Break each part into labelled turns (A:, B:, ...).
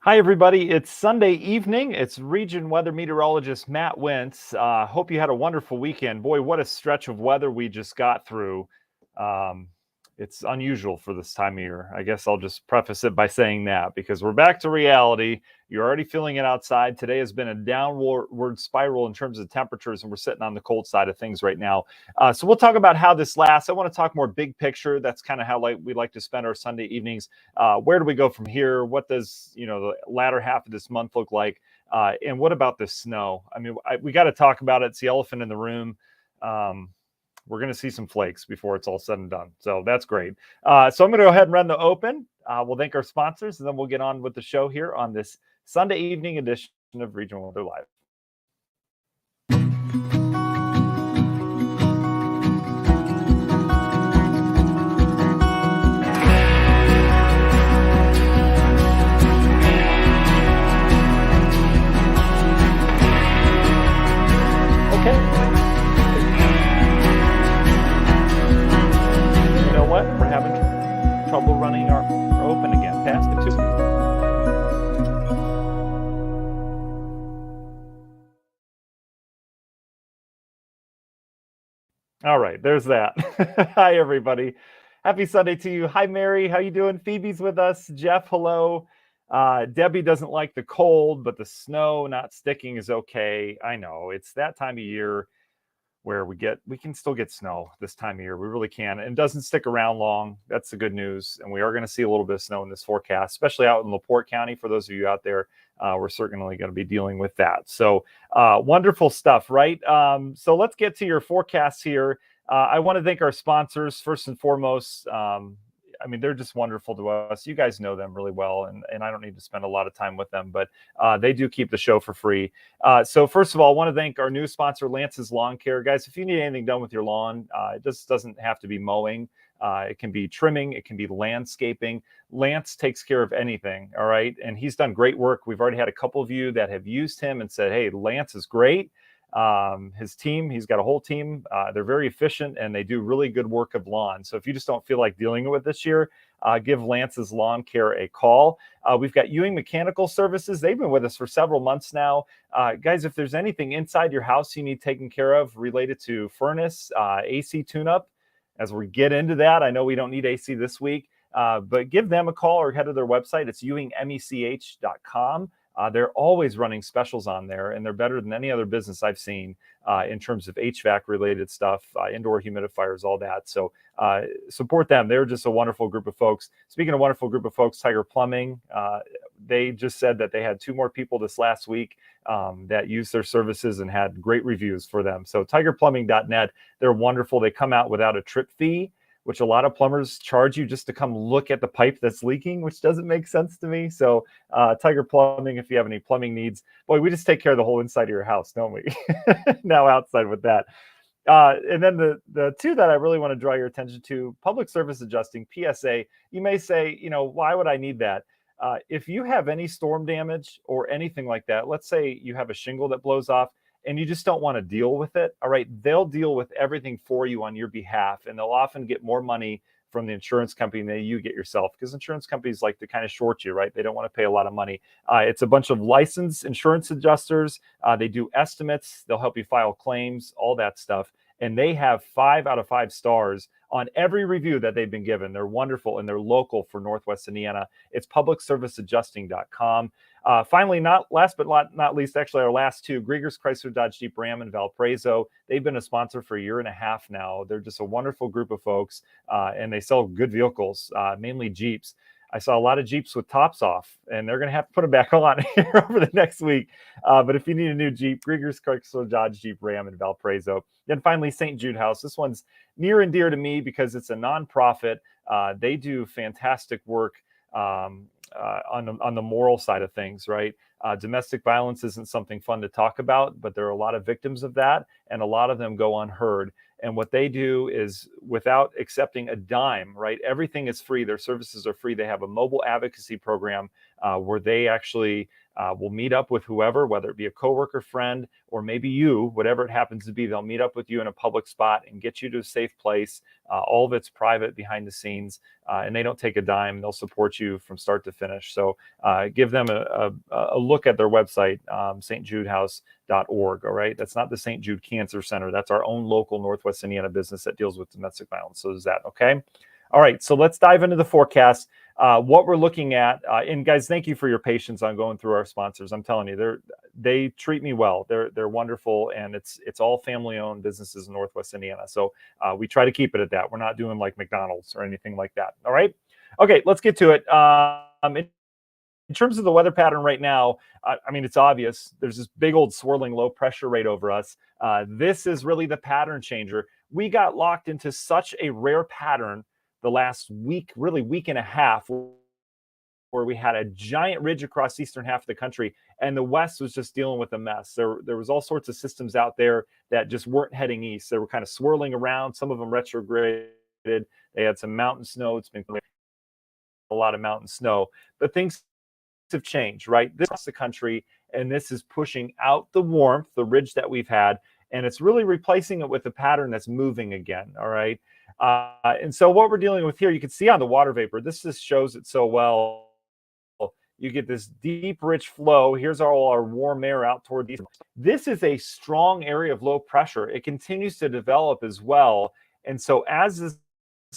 A: Hi, everybody. It's Sunday evening. It's region weather meteorologist Matt Wentz. Hope you had a wonderful weekend. Boy, what a stretch of weather we just got through. Um, it's unusual for this time of year. I guess I'll just preface it by saying that because we're back to reality. You're already feeling it outside. Today has been a downward spiral in terms of temperatures, and we're sitting on the cold side of things right now. So we'll talk about how this lasts. I want to talk more big picture. That's kind of how we like to spend our Sunday evenings. Where do we go from here? What does the latter half of this month look like? And what about the snow? I mean, we got to talk about it. It's the elephant in the room. Um, we're going to see some flakes before it's all said and done. So that's great. So I'm going to go ahead and run the open. We'll thank our sponsors, and then we'll get on with the show here on this Sunday evening edition of Regional Weather Live. You know what? We're having trouble running our open again. Pass it to me. All right, there's that. Hi, everybody. Happy Sunday to you. Hi, Mary. How you doing? Phoebe's with us. Jeff, hello. Debbie doesn't like the cold, but the snow not sticking is okay. I know it's that time of year where we can still get snow this time of year. We really can. And it doesn't stick around long. That's the good news. And we are going to see a little bit of snow in this forecast, especially out in LaPorte County. For those of you out there, we're certainly going to be dealing with that. So wonderful stuff, right? So let's get to your forecasts here. I want to thank our sponsors first and foremost. I mean, they're just wonderful to us. You guys know them really well, and I don't need to spend a lot of time with them, but they do keep the show for free. So first of all, I want to thank our new sponsor, Lance's Lawn Care. Guys, if you need anything done with your lawn, it just doesn't have to be mowing. It can be trimming. It can be landscaping. Lance takes care of anything, all right? And he's done great work. We've already had a couple of you that have used him and said, hey, Lance is great. His team, he's got a whole team. They're very efficient and they do really good work of lawn. So if you just don't feel like dealing with it this year, give Lance's Lawn Care a call. We've got Ewing Mechanical Services. They've been with us for several months now. Guys, if there's anything inside your house you need taken care of related to furnace, AC tune-up, as we get into that, I know we don't need AC this week, but give them a call or head to their website. It's ewingmech.com. They're always running specials on there, and they're better than any other business I've seen in terms of HVAC-related stuff, indoor humidifiers, all that. So support them. They're just a wonderful group of folks. Speaking of wonderful group of folks, Tiger Plumbing, they just said that they had 2 more people this last week that used their services and had great reviews for them. So tigerplumbing.net, they're wonderful. They come out without a trip fee, which a lot of plumbers charge you just to come look at the pipe that's leaking, which doesn't make sense to me. So Tiger Plumbing, if you have any plumbing needs, boy, we just take care of the whole inside of your house, don't we? Now outside with that. And then the 2 that I really want to draw your attention to, public service adjusting, PSA. You may say, why would I need that? If you have any storm damage or anything like that, let's say you have a shingle that blows off, and you just don't want to deal with it, all right, they'll deal with everything for you on your behalf, and they'll often get more money from the insurance company than you get yourself, because insurance companies like to kind of short you, right? They don't want to pay a lot of money. It's a bunch of licensed insurance adjusters. They do estimates. They'll help you file claims, all that stuff. And they have 5 out of 5 stars on every review that they've been given. They're wonderful, and they're local for Northwest Indiana. It's publicserviceadjusting.com. Finally, last but not least, actually our last 2, Grieger's Chrysler Dodge Jeep Ram in Valparaiso. They've been a sponsor for a year and a half now. They're just a wonderful group of folks, and they sell good vehicles, mainly Jeeps. I saw a lot of Jeeps with tops off, and they're going to have to put them back on here over the next week. But if you need a new Jeep, Grieger's Chrysler Dodge Jeep Ram in Valparaiso. Then finally, St. Jude House. This one's near and dear to me because it's a nonprofit. They do fantastic work on the moral side of things, right? Domestic violence isn't something fun to talk about, but there are a lot of victims of that, and a lot of them go unheard. And what they do is, without accepting a dime, right? Everything is free. Their services are free. They have a mobile advocacy program where they actually We'll meet up with whoever, whether it be a coworker, friend, or maybe you, whatever it happens to be. They'll meet up with you in a public spot and get you to a safe place. All of it's private behind the scenes, and they don't take a dime. They'll support you from start to finish. So give them a look at their website, stjudehouse.org. All right. That's not the St. Jude Cancer Center. That's our own local Northwest Indiana business that deals with domestic violence. So is that okay? All right. So let's dive into the forecast. What we're looking at, and guys, thank you for your patience on going through our sponsors. I'm telling you, they treat me well. They're wonderful, and it's all family-owned businesses in Northwest Indiana. So we try to keep it at that. We're not doing like McDonald's or anything like that. All right. Okay, let's get to it. In terms of the weather pattern right now, I mean, it's obvious. There's this big old swirling low pressure right over us. This is really the pattern changer. We got locked into such a rare pattern the last week, really week and a half, where we had a giant ridge across eastern half of the country, and the West was just dealing with a mess. There was all sorts of systems out there that just weren't heading east. They were kind of swirling around. Some of them retrograded. They had some mountain snow. It's been a lot of mountain snow, but things have changed, right? This is the country, and this is pushing out the warmth, the ridge that we've had, and it's really replacing it with a pattern that's moving again. All right. And so what we're dealing with here, you can see on the water vapor, this just shows it so well. You get this deep, rich flow. Here's all our warm air out toward the east. This is a strong area of low pressure. It continues to develop as well. And so as this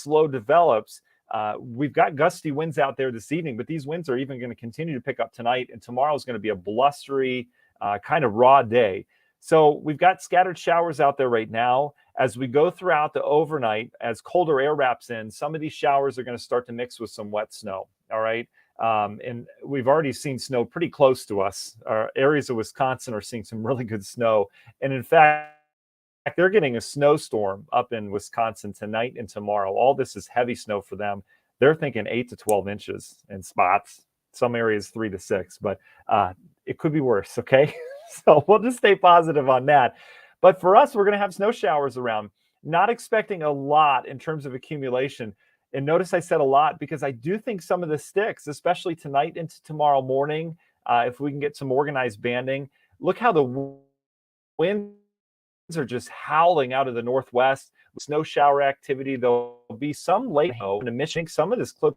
A: low develops, we've got gusty winds out there this evening, but these winds are even going to continue to pick up tonight. And tomorrow is going to be a blustery, kind of raw day. So we've got scattered showers out there right now. As we go throughout the overnight, as colder air wraps in, some of these showers are going to start to mix with some wet snow. All right. And we've already seen snow pretty close to us. Our areas of Wisconsin are seeing some really good snow. And in fact, they're getting a snowstorm up in Wisconsin tonight and tomorrow. All this is heavy snow for them. They're thinking 8 to 12 inches in spots, some areas 3 to 6, but it could be worse. Okay. So we'll just stay positive on that. But for us, we're going to have snow showers around, not expecting a lot in terms of accumulation. And notice I said a lot because I do think some of this sticks, especially tonight into tomorrow morning, if we can get some organized banding. Look how the winds are just howling out of the northwest. Snow shower activity. There'll be some late in the Michigan. Some of this clips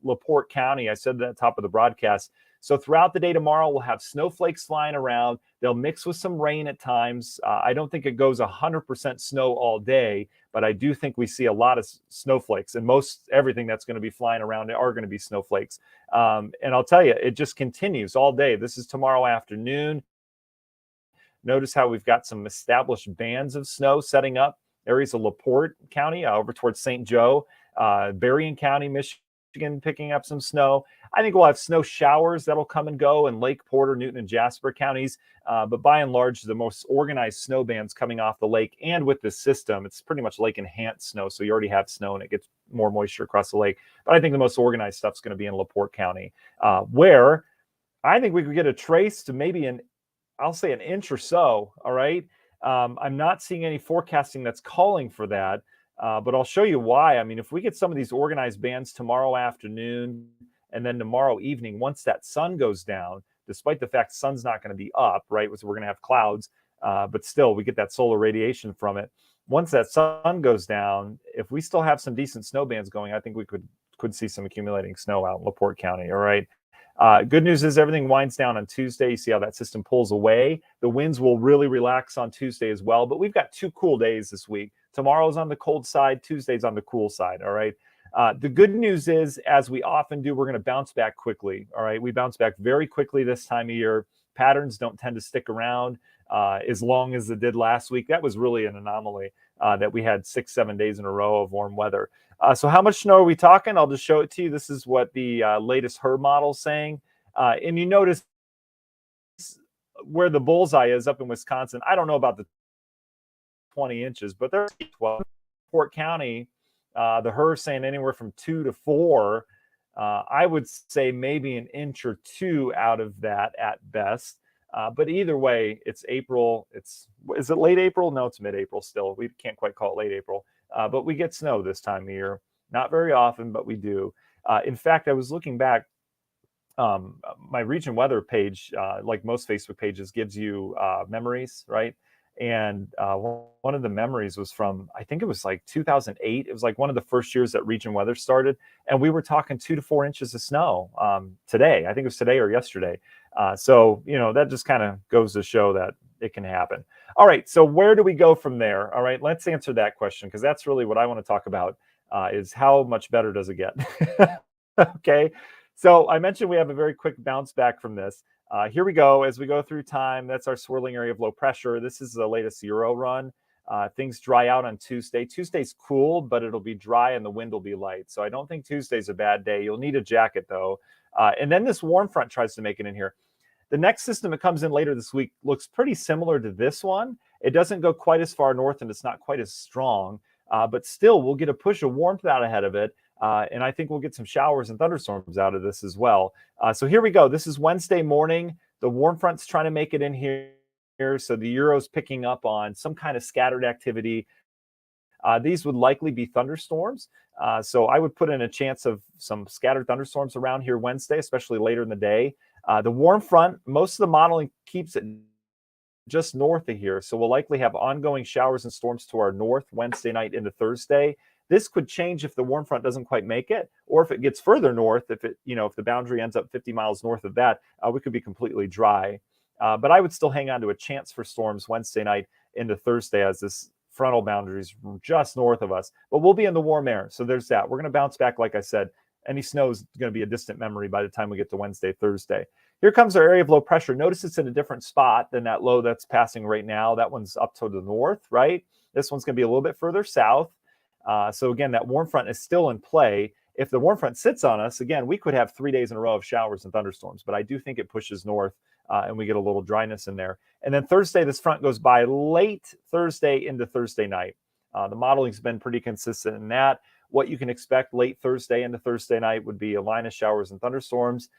A: LaPorte County. I said that at the top of the broadcast. So throughout the day tomorrow, we'll have snowflakes flying around. They'll mix with some rain at times. I don't think it goes 100% snow all day, but I do think we see a lot of snowflakes, and most everything that's going to be flying around are going to be snowflakes. And I'll tell you, it just continues all day. This is tomorrow afternoon. Notice how we've got some established bands of snow setting up. Areas of LaPorte County over towards St. Joe, Berrien County, Michigan, picking up some snow. I think we'll have snow showers that'll come and go in Lake Porter, Newton, and Jasper counties. But by and large, the most organized snow bands coming off the lake, and with this system, it's pretty much lake enhanced snow. So you already have snow and it gets more moisture across the lake. But I think the most organized stuff is going to be in LaPorte County, where I think we could get a trace to maybe I'll say an inch or so. All right. I'm not seeing any forecasting that's calling for that. But I'll show you why. I mean, if we get some of these organized bands tomorrow afternoon and then tomorrow evening, once that sun goes down, despite the fact the sun's not going to be up, right? So we're going to have clouds, but still we get that solar radiation from it. Once that sun goes down, if we still have some decent snow bands going, I think we could see some accumulating snow out in LaPorte County. All right. Good news is everything winds down on Tuesday. You see how that system pulls away. The winds will really relax on Tuesday as well. But we've got 2 cool days this week. Tomorrow's on the cold side. Tuesday's on the cool side. All right. The good news is, as we often do, we're going to bounce back quickly. All right. We bounce back very quickly this time of year. Patterns don't tend to stick around as long as it did last week. That was really an anomaly that we had 6-7 days in a row of warm weather. So how much snow are we talking? I'll just show it to you. This is what the latest HRRR model is saying. And you notice where the bullseye is up in Wisconsin. I don't know about the 20 inches, but there's 12. Port County, the HRRR saying anywhere from 2 to 4. I would say maybe an inch or 2 out of that at best. But either way, it's April. Is it late April? No, it's mid-April still. We can't quite call it late April. But we get snow this time of year. Not very often, but we do. In fact, I was looking back. my region weather page, like most Facebook pages, gives you memories, right? And one of the memories was from, I think it was like 2008. It was like one of the first years that region weather started. And we were talking 2 to 4 inches of snow today. I think it was today or yesterday. So, that just kind of goes to show that it can happen. All right. So where do we go from there? All right. Let's answer that question, because that's really what I want to talk about, is how much better does it get? Okay. So I mentioned we have a very quick bounce back from this. Here we go. As we go through time, that's our swirling area of low pressure. This is the latest Euro run. Things dry out on Tuesday. Tuesday's cool, but it'll be dry and the wind will be light. So I don't think Tuesday's a bad day. You'll need a jacket, though. And then this warm front tries to make it in here. The next system that comes in later this week looks pretty similar to this one. It doesn't go quite as far north and it's not quite as strong, but still we'll get a push of warmth out ahead of it. And I think we'll get some showers and thunderstorms out of this as well. So here we go. This is Wednesday morning. The warm front's trying to make it in here. So the Euro's picking up on some kind of scattered activity. These would likely be thunderstorms. So I would put in a chance of some scattered thunderstorms around here Wednesday, especially later in the day. The warm front, most of the modeling keeps it just north of here. So we'll likely have ongoing showers and storms to our north Wednesday night into Thursday. This could change if the warm front doesn't quite make it, or if it gets further north, if the boundary ends up 50 miles north of that, we could be completely dry. But I would still hang on to a chance for storms Wednesday night into Thursday, as this frontal boundary is just north of us. But we'll be in the warm air. So there's that. We're going to bounce back, like I said. Any snow is going to be a distant memory by the time we get to Wednesday, Thursday. Here comes our area of low pressure. Notice it's in a different spot than that low that's passing right now. That one's up to the north, right? This one's going to be a little bit further south. So again, that warm front is still in play. If the warm front sits on us, again, we could have 3 days in a row of showers and thunderstorms, but I do think it pushes north and we get a little dryness in there. And then Thursday, this front goes by late Thursday into Thursday night. The modeling's been pretty consistent in that. What you can expect late Thursday into Thursday night would be a line of showers and thunderstorms.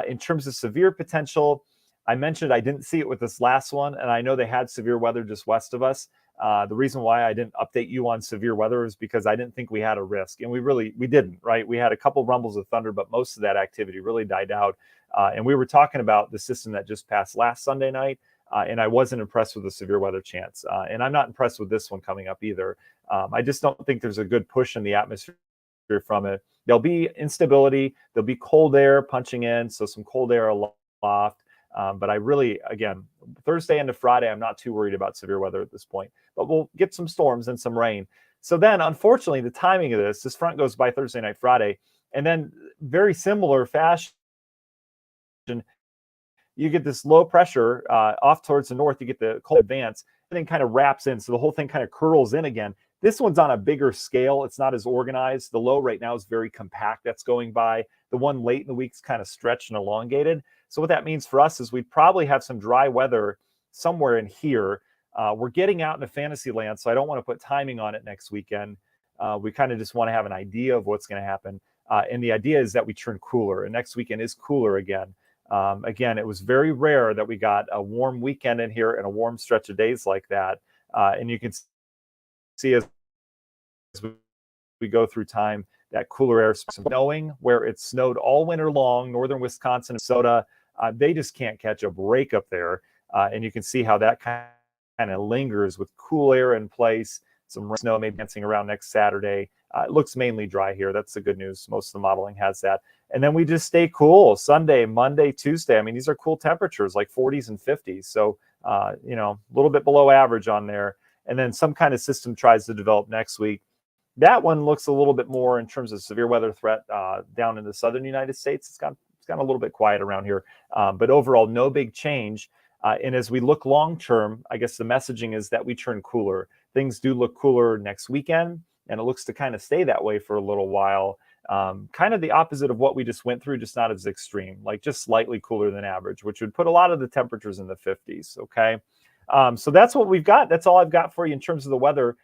A: In terms of severe potential, I mentioned I didn't see it with this last one, and I know they had severe weather just west of us. The reason why I didn't update you on severe weather is because I didn't think we had a risk, and we didn't, right? We had a couple rumbles of thunder, but most of that activity really died out. And we were talking about the system that just passed last Sunday night, and I wasn't impressed with the severe weather chance. And I'm not impressed with this one coming up either. I just don't think there's a good push in the atmosphere from it. There'll be instability. There'll be cold air punching in, so some cold air aloft. But I really, again, Thursday into Friday, I'm not too worried about severe weather at this point. But we'll get some storms and some rain. So then, unfortunately, the timing of this front goes by Thursday night, Friday, and then very similar fashion, you get this low pressure off towards the north. You get the cold advance, and then kind of wraps in. So the whole thing kind of curls in again. This one's on a bigger scale. It's not as organized. The low right now is very compact. That's going by. The one late in the week is kind of stretched and elongated. So what that means for us is we'd probably have some dry weather somewhere in here. We're getting out into fantasy land, so I don't want to put timing on it next weekend. We kind of just want to have an idea of what's going to happen. And the idea is that we turn cooler, and next weekend is cooler again. Again, it was very rare that we got a warm weekend in here and a warm stretch of days like that. And you can see as we go through time, that cooler air snowing where it snowed all winter long, northern Wisconsin, Minnesota, they just can't catch a break up there. And you can see how that kind of lingers with cool air in place. Some snow maybe dancing around next Saturday. It looks mainly dry here. That's the good news. Most of the modeling has that. And then we just stay cool Sunday, Monday, Tuesday. I mean, these are cool temperatures, like 40s and 50s. So, a little bit below average on there. And then some kind of system tries to develop next week. That one looks a little bit more in terms of severe weather threat down in the southern United States. It's gotten a little bit quiet around here. But overall, no big change. And as we look long term, I guess the messaging is that we turn cooler. Things do look cooler next weekend, and it looks to kind of stay that way for a little while. Kind of the opposite of what we just went through, just not as extreme, like just slightly cooler than average, which would put a lot of the temperatures in the 50s. Okay. So that's what we've got. That's all I've got for you in terms of the weather.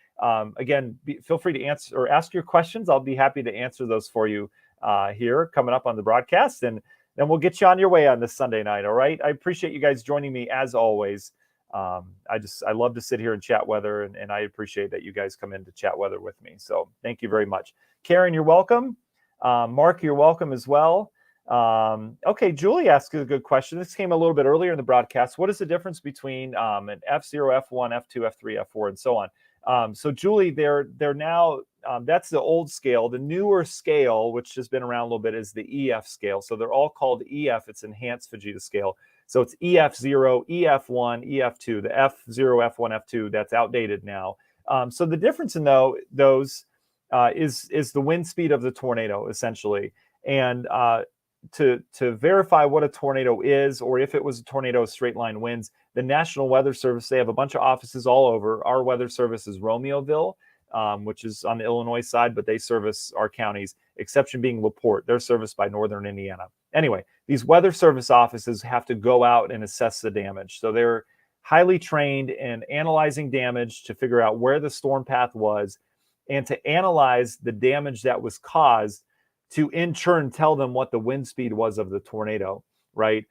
A: Again, feel free to answer or ask your questions. I'll be happy to answer those for you here coming up on the broadcast. And then we'll get you on your way on this Sunday night. All right. I appreciate you guys joining me as always. I love to sit here and chat weather, and I appreciate that you guys come in to chat weather with me. So thank you very much. Karen, you're welcome. Mark, you're welcome as well. Okay, Julie asked a good question. This came a little bit earlier in the broadcast. What is the difference between an F0, F1, F2, F3, F4, and so on? So Julie, they're now, that's the old scale. The newer scale, which has been around a little bit, is the EF scale. So they're all called EF. It's enhanced Fujita scale. So it's EF0, EF1, EF2. The F0, F1, F2, that's outdated now. So the difference in those is the wind speed of the tornado, essentially. And to verify what a tornado is, or if it was a tornado, straight line winds, the National Weather Service, they have a bunch of offices all over. Our weather service is Romeoville, which is on the Illinois side, but they service our counties, exception being LaPorte. They're serviced by Northern Indiana. Anyway, these weather service offices have to go out and assess the damage. So they're highly trained in analyzing damage to figure out where the storm path was and to analyze the damage that was caused to in turn tell them what the wind speed was of the tornado, right?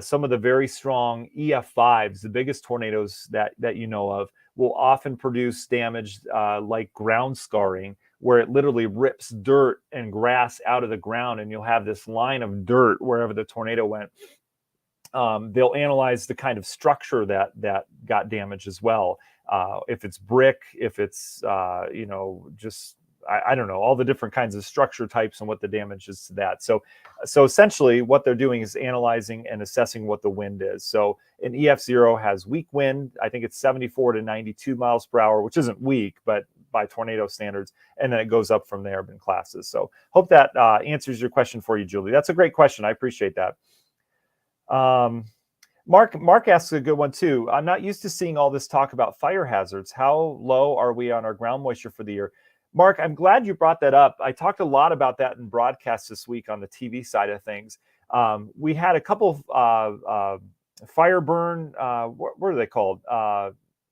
A: Some of the very strong EF5s, the biggest tornadoes that you know of, will often produce damage like ground scarring, where it literally rips dirt and grass out of the ground, and you'll have this line of dirt wherever the tornado went. They'll analyze the kind of structure that got damaged as well. If it's brick, if it's just I don't know, all the different kinds of structure types and what the damage is to that. So essentially what they're doing is analyzing and assessing what the wind is. So an EF0 has weak wind. I think it's 74 to 92 miles per hour, which isn't weak, but by tornado standards. And then it goes up from there in classes. So hope that answers your question for you, Julie. That's a great question. I appreciate that. Mark asks a good one too. I'm not used to seeing all this talk about fire hazards. How low are we on our ground moisture for the year? Mark, I'm glad you brought that up. I talked a lot about that in broadcasts this week on the TV side of things. We had a couple of fire burn. What are they called?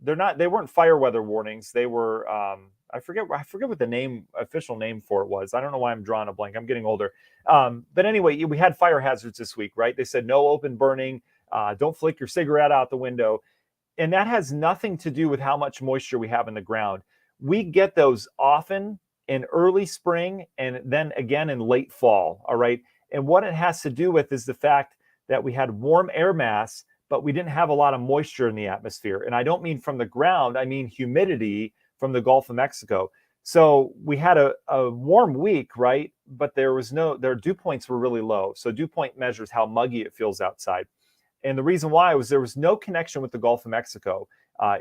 A: They weren't fire weather warnings. They were I forget what the official name for it was. I don't know why I'm drawing a blank. I'm getting older. But anyway, we had fire hazards this week, right? They said no open burning. Don't flick your cigarette out the window. And that has nothing to do with how much moisture we have in the ground. We get those often in early spring and then again in late fall, all right? And what it has to do with is the fact that we had warm air mass, but we didn't have a lot of moisture in the atmosphere. And I don't mean from the ground, I mean humidity from the Gulf of Mexico. So we had a warm week, right? But their dew points were really low. So dew point measures how muggy it feels outside. And the reason why was there was no connection with the Gulf of Mexico.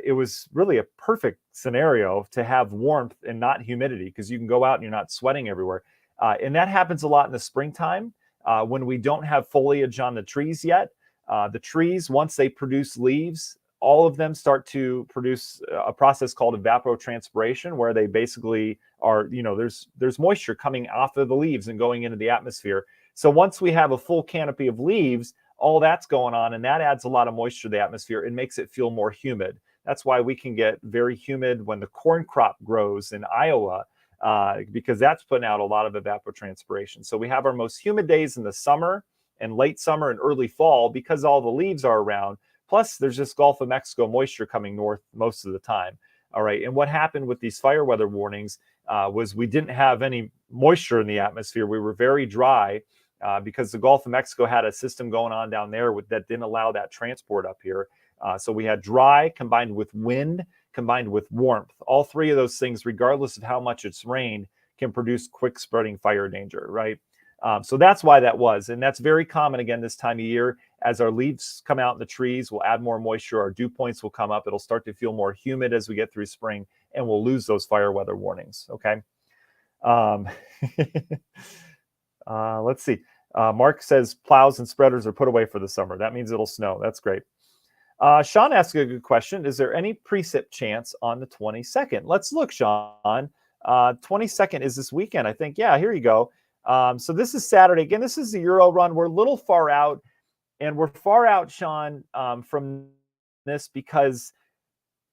A: It was really a perfect scenario to have warmth and not humidity, because you can go out and you're not sweating everywhere. And that happens a lot in the springtime when we don't have foliage on the trees yet. The trees, once they produce leaves, all of them start to produce a process called evapotranspiration, where they basically are, there's moisture coming off of the leaves and going into the atmosphere. So once we have a full canopy of leaves, all that's going on, and that adds a lot of moisture to the atmosphere and makes it feel more humid. That's why we can get very humid when the corn crop grows in Iowa, because that's putting out a lot of evapotranspiration. So we have our most humid days in the summer and late summer and early fall because all the leaves are around. Plus, there's just Gulf of Mexico moisture coming north most of the time. All right. And what happened with these fire weather warnings was we didn't have any moisture in the atmosphere. We were very dry. Because the Gulf of Mexico had a system going on down there that didn't allow that transport up here. So we had dry combined with wind, combined with warmth. All three of those things, regardless of how much it's rained, can produce quick spreading fire danger, right? So that's why that was. And that's very common again this time of year. As our leaves come out in the trees, we'll add more moisture. Our dew points will come up. It'll start to feel more humid as we get through spring, and we'll lose those fire weather warnings, okay? Let's see. Mark says plows and spreaders are put away for the summer. That means it'll snow. That's great. Sean asked a good question. Is there any precip chance on the 22nd? Let's look, Sean. 22nd is this weekend, I think. Yeah, here you go. So this is Saturday. Again, this is the Euro Run. We're a little far out. And we're far out, Sean, from this because,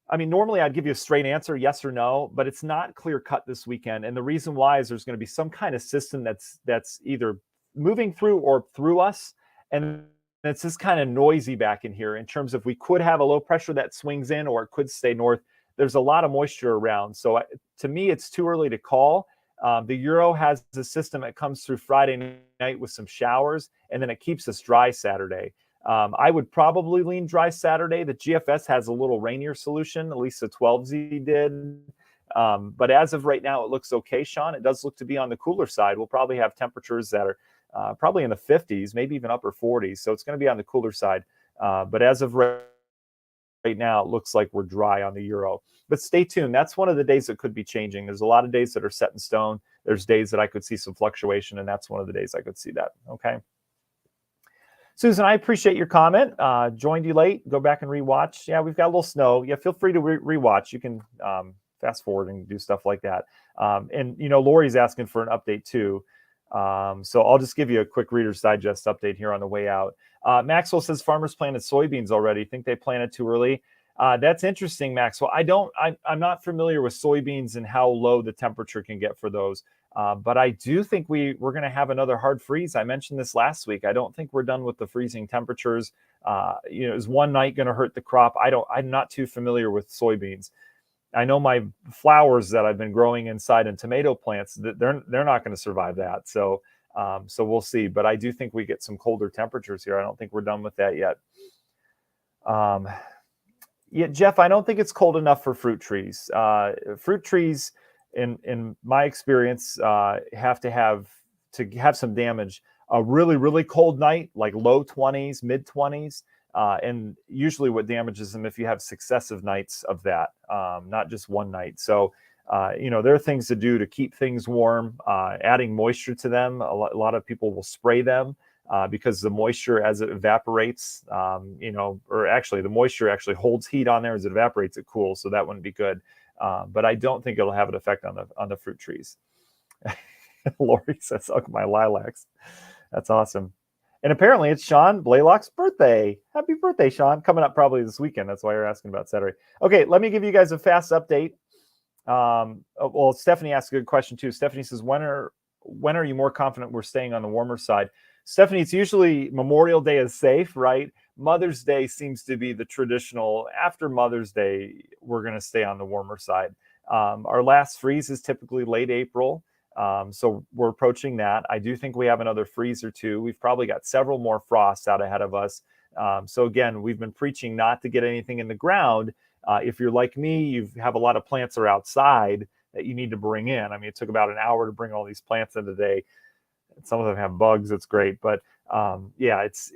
A: I mean, normally I'd give you a straight answer, yes or no, but it's not clear cut this weekend. And the reason why is there's going to be some kind of system that's either moving through or through us. And it's just kind of noisy back in here in terms of we could have a low pressure that swings in, or it could stay north. There's a lot of moisture around. So to me, it's too early to call. The Euro has a system that comes through Friday night with some showers, and then it keeps us dry Saturday. I would probably lean dry Saturday. The GFS has a little rainier solution, at least the 12Z did. But as of right now, it looks okay, Sean. It does look to be on the cooler side. We'll probably have temperatures that are probably in the 50s, maybe even upper 40s. So it's going to be on the cooler side. But as of right now, it looks like we're dry on the Euro. But stay tuned. That's one of the days that could be changing. There's a lot of days that are set in stone. There's days that I could see some fluctuation, and that's one of the days I could see that. Okay. Susan, I appreciate your comment. Joined you late. Go back and rewatch. Yeah, we've got a little snow. Yeah, feel free to rewatch. You can fast forward and do stuff like that. And, Lori's asking for an update too. So I'll just give you a quick Reader's Digest update here on the way out. Maxwell says farmers planted soybeans already. Think they planted too early. That's interesting, Maxwell. I'm not familiar with soybeans and how low the temperature can get for those. But I do think we're going to have another hard freeze. I mentioned this last week. I don't think we're done with the freezing temperatures. Is one night going to hurt the crop? I'm not too familiar with soybeans. I know my flowers that I've been growing inside and tomato plants, they're not going to survive that. So we'll see. But I do think we get some colder temperatures here. I don't think we're done with that yet. Yeah, Jeff, I don't think it's cold enough for fruit trees. Fruit trees, in my experience, have to have some damage. A really, really cold night, like low 20s, mid 20s. And usually what damages them if you have successive nights of that, not just one night. So, there are things to do to keep things warm, adding moisture to them. A lot of people will spray them because the moisture as it evaporates, or actually the moisture actually holds heat on there as it evaporates, it cools. So that wouldn't be good. But I don't think it'll have an effect on the fruit trees. Lori says, "Ugh, my lilacs." That's awesome. And apparently it's Sean Blaylock's birthday. Happy birthday, Sean. Coming up probably this weekend. That's why you're asking about Saturday. Okay, let me give you guys a fast update. Well, Stephanie asked a good question too. Stephanie says, when are you more confident we're staying on the warmer side? Stephanie, it's usually Memorial Day is safe, right? Mother's Day seems to be the traditional. After Mother's Day, we're going to stay on the warmer side. Our last freeze is typically late April. So we're approaching that. I do think we have another freeze or two. We've probably got several more frosts out ahead of us. So again, we've been preaching not to get anything in the ground. If you're like me, you have a lot of plants that are outside that you need to bring in. I mean, it took about an hour to bring all these plants in today. Some of them have bugs. It's great. But this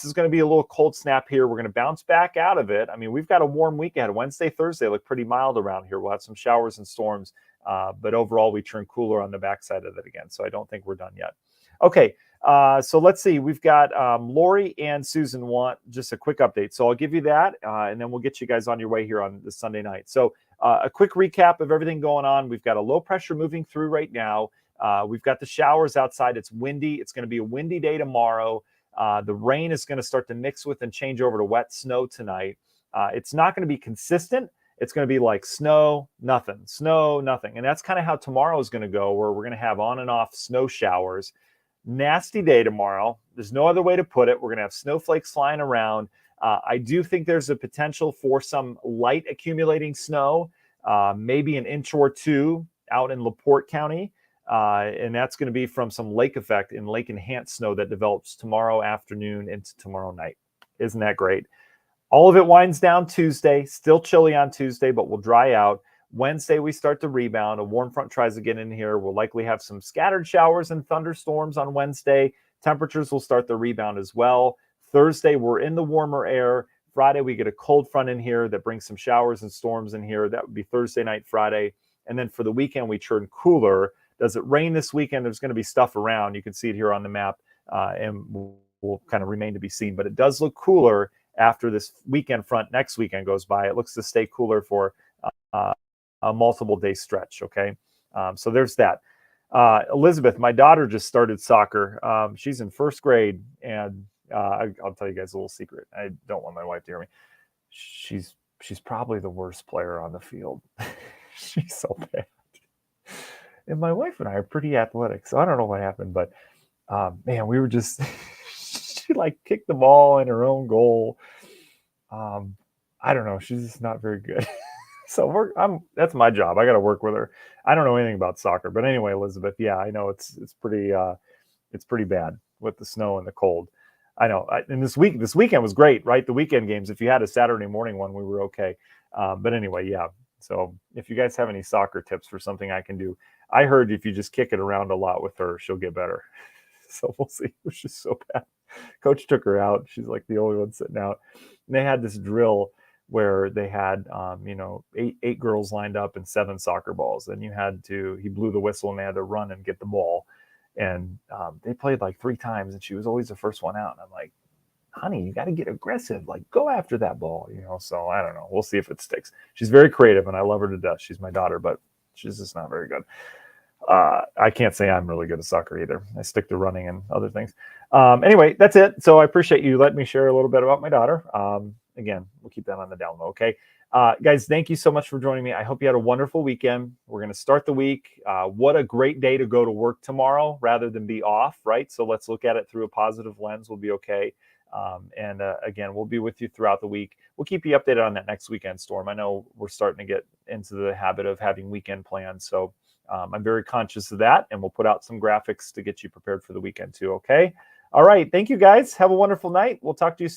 A: is going to be a little cold snap here. We're going to bounce back out of it. I mean, we've got a warm week ahead. Wednesday, Thursday look pretty mild around here. We'll have some showers and storms. But overall, we turn cooler on the backside of it again. So I don't think we're done yet. Okay, so let's see. We've got Lori and Susan want just a quick update. So I'll give you that, and then we'll get you guys on your way here on this Sunday night. So a quick recap of everything going on. We've got a low pressure moving through right now. We've got the showers outside. It's windy. It's going to be a windy day tomorrow. The rain is going to start to mix with and change over to wet snow tonight. It's not going to be consistent. It's going to be like snow, nothing. And that's kind of how tomorrow is going to go, where we're going to have on and off snow showers. Nasty day tomorrow. There's no other way to put it. We're going to have snowflakes flying around. I do think there's a potential for some light accumulating snow, maybe an inch or two out in LaPorte County. And that's going to be from some lake effect in lake enhanced snow that develops tomorrow afternoon into tomorrow night. Isn't that great? All of it winds down Tuesday, still chilly on Tuesday, but will dry out. Wednesday, we start to rebound. A warm front tries to get in here. We'll likely have some scattered showers and thunderstorms on Wednesday. Temperatures will start the rebound as well. Thursday, we're in the warmer air. Friday, we get a cold front in here that brings some showers and storms in here. That would be Thursday night, Friday. And then for the weekend, we turn cooler. Does it rain this weekend? There's going to be stuff around. You can see it here on the map, and will kind of remain to be seen. But it does look cooler after this weekend front next weekend goes by. It looks to stay cooler for a multiple day stretch. Okay. So there's that. Elizabeth, my daughter just started soccer. She's in first grade, and I'll tell you guys a little secret. I don't want my wife to hear me. She's probably the worst player on the field. She's so bad. And my wife and I are pretty athletic, so I don't know what happened, but man, we were just she like kicked the ball in her own goal. I don't know. She's just not very good. So that's my job. I got to work with her. I don't know anything about soccer, but anyway, Elizabeth, yeah, I know it's pretty It's pretty bad with the snow and the cold. I know. And this weekend was great, right? The weekend games. If you had a Saturday morning one, we were okay. But anyway, yeah. So if you guys have any soccer tips for something I can do, I heard if you just kick it around a lot with her, she'll get better. So we'll see. It was just so bad. Coach took her out. She's like the only one sitting out. And they had this drill where they had, eight girls lined up and 7 soccer balls. And he blew the whistle and they had to run and get the ball. And they played like 3 times and she was always the first one out. And I'm like, honey, you got to get aggressive. Like, go after that ball, So I don't know. We'll see if it sticks. She's very creative and I love her to death. She's my daughter, but she's just not very good. I can't say I'm really good at soccer either. I stick to running and other things. Anyway, that's it. So I appreciate you letting me share a little bit about my daughter. Again, we'll keep that on the down low. Okay. Guys, thank you so much for joining me. I hope you had a wonderful weekend. We're going to start the week. What a great day to go to work tomorrow rather than be off, right? So let's look at it through a positive lens. We'll be okay. And again, we'll be with you throughout the week. We'll keep you updated on that next weekend storm. I know we're starting to get into the habit of having weekend plans. So I'm very conscious of that, and we'll put out some graphics to get you prepared for the weekend too. Okay. All right. Thank you guys. Have a wonderful night. We'll talk to you soon.